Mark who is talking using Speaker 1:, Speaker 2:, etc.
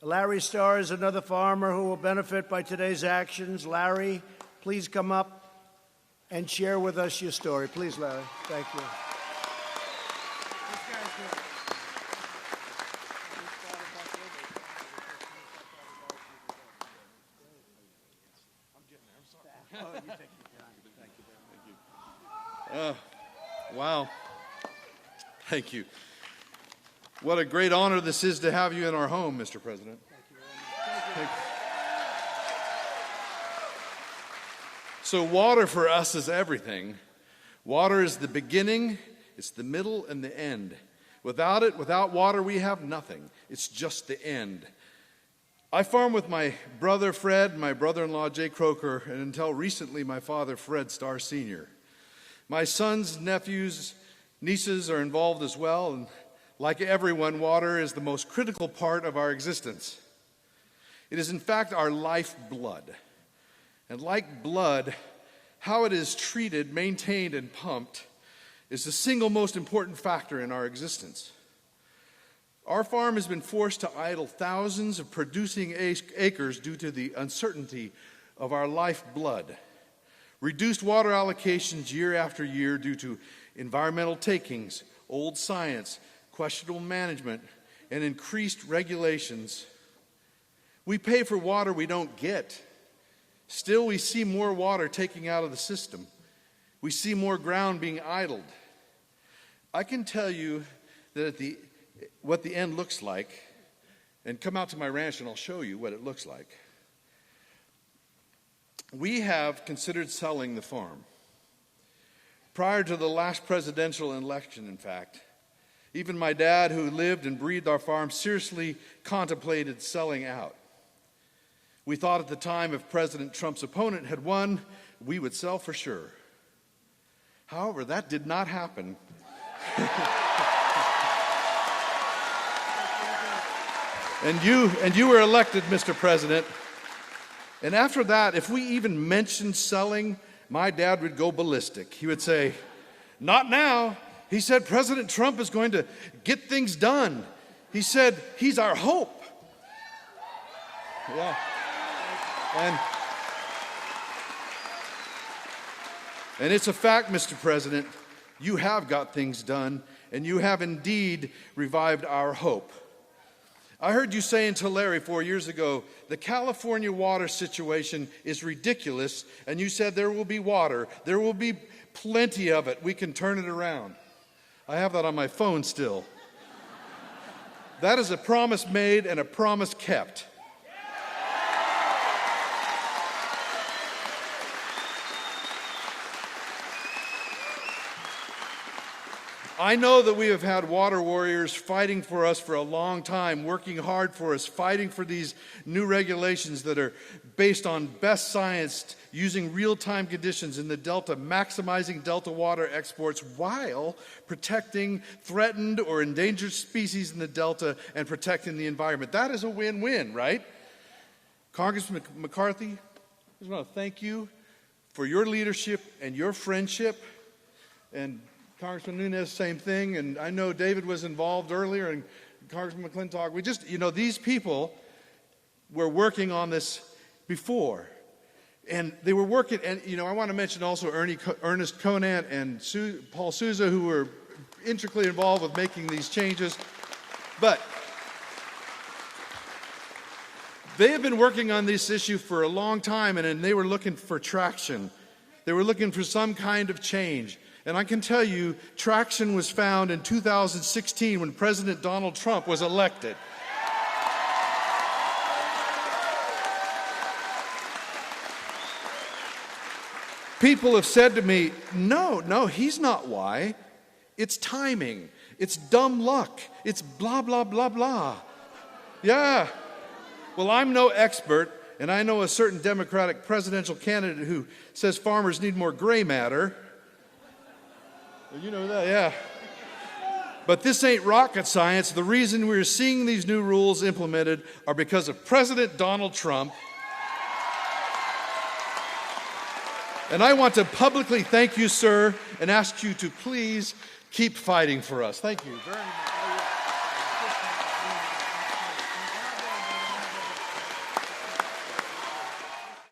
Speaker 1: Larry Starrh is another farmer who will benefit by today's actions. Larry, please come up and share with us your story. Please, Larry. Thank you.
Speaker 2: Wow. Thank you. What a great honor this is to have you in our home, Mr. President. Thank you. So water for us is everything. Water is the beginning, it's the middle, and the end. Without it, without water, we have nothing. It's just the end. I farmed with my brother Fred, my brother-in-law Jay Croker, and until recently my father Fred Starrh Sr. My sons, nephews, nieces are involved as well, and like everyone, water is the most critical part of our existence. It is in fact our lifeblood. And like blood, how it is treated, maintained, and pumped is the single most important factor in our existence. Our farm has been forced to idle thousands of producing acres due to the uncertainty of our lifeblood. Reduced water allocations year after year due to environmental takings, old science, questionable management, and increased regulations. We pay for water we don't get. Still, we see more water taking out of the system. We see more ground being idled. I can tell you that what the end looks like, and come out to my ranch and I'll show you what it looks like. We have considered selling the farm. Prior to the last presidential election, in fact, even my dad, who lived and breathed our farm, seriously contemplated selling out. We thought at the time if President Trump's opponent had won, we would sell for sure. However, that did not happen. And you were elected, Mr. President. And after that, if we even mentioned selling, my dad would go ballistic. He would say, "Not now." He said, "President Trump is going to get things done." He said, "He's our hope." Yeah. And it's a fact, Mr. President, you have got things done, and you have indeed revived our hope. I heard you saying to Larry 4 years ago, the California water situation is ridiculous, and you said there will be water. There will be plenty of it. We can turn it around. I have that on my phone still. That is a promise made and a promise kept. I know that we have had water warriors fighting for us for a long time, working hard for us, fighting for these new regulations that are based on best science, using real-time conditions in the Delta, maximizing Delta water exports while protecting threatened or endangered species in the Delta and protecting the environment. That is a win-win, right? Congressman McCarthy, I just want to thank you for your leadership and your friendship, and Congressman Nunes, same thing, and I know David was involved earlier, and Congressman McClintock. We just, these people were working on this before, and they were working, and, I want to mention also Ernest Conant and Paul Souza, who were intricately involved with making these changes, but they have been working on this issue for a long time, and they were looking for traction. They were looking for some kind of change. And I can tell you, traction was found in 2016 when President Donald Trump was elected. People have said to me, no, he's not why. It's timing. It's dumb luck. It's blah, blah, blah, blah. Yeah. Well, I'm no expert, and I know a certain Democratic presidential candidate who says farmers need more gray matter. You know that, yeah. But this ain't rocket science. The reason we're seeing these new rules implemented are because of President Donald Trump. And I want to publicly thank you, sir, and ask you to please keep fighting for us. Thank you very much.